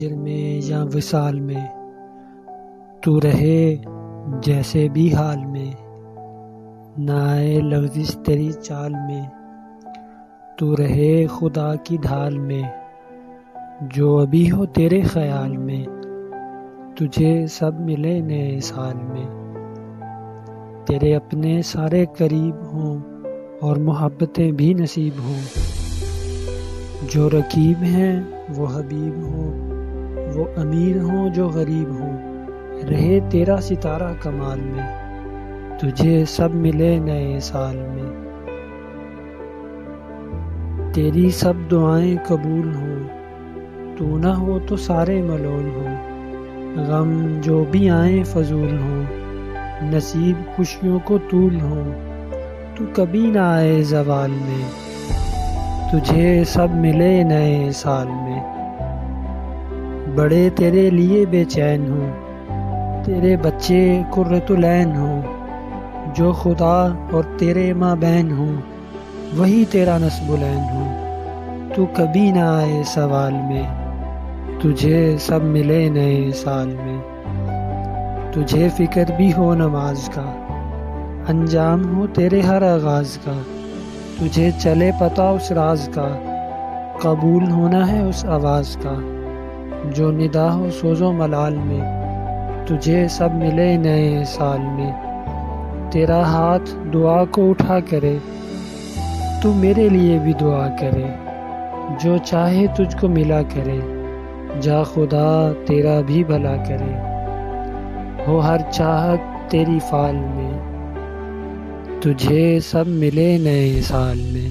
ہجر میں یا وصال میں تو رہے جیسے بھی حال میں، نہ آئے لغزش تیری چال میں، تو رہے خدا کی ڈھال میں، جو ابھی ہو تیرے خیال میں، تجھے سب ملے نئے سال میں، تیرے اپنے سارے قریب ہوں اور محبتیں بھی نصیب ہوں، جو رقیب ہیں وہ حبیب ہوں، وہ امیر ہوں جو غریب ہوں، رہے تیرا ستارہ کمال میں، تجھے سب ملے نئے سال میں، تیری سب دعائیں قبول ہوں، تو نہ ہو تو سارے ملول ہوں، غم جو بھی آئیں فضول ہوں، نصیب خوشیوں کو طول ہوں، تو کبھی نہ آئے زوال میں، تجھے سب ملے نئے سال میں، بڑے تیرے لیے بے چین ہوں، تیرے بچے قرۃ العین ہوں، جو خدا اور تیرے مابین ہوں، وہی تیرا نصب العین ہوں، تو کبھی نہ آئے سوال میں، تجھے سب ملے نئے سال میں، تجھے فکر بھی ہو نماز کا، انجام ہو تیرے ہر آغاز کا، تجھے چلے پتہ اس راز کا، قبول ہونا ہے اس آواز کا، جو ندا ہو سوز و ملال میں، تجھے سب ملے نئے سال میں، تیرا ہاتھ دعا کو اٹھا کرے، تو میرے لیے بھی دعا کرے، جو چاہے تجھ کو ملا کرے، جا خدا تیرا بھی بھلا کرے، ہو ہر چاہت تیری فال میں، تجھے سب ملے نئے سال میں۔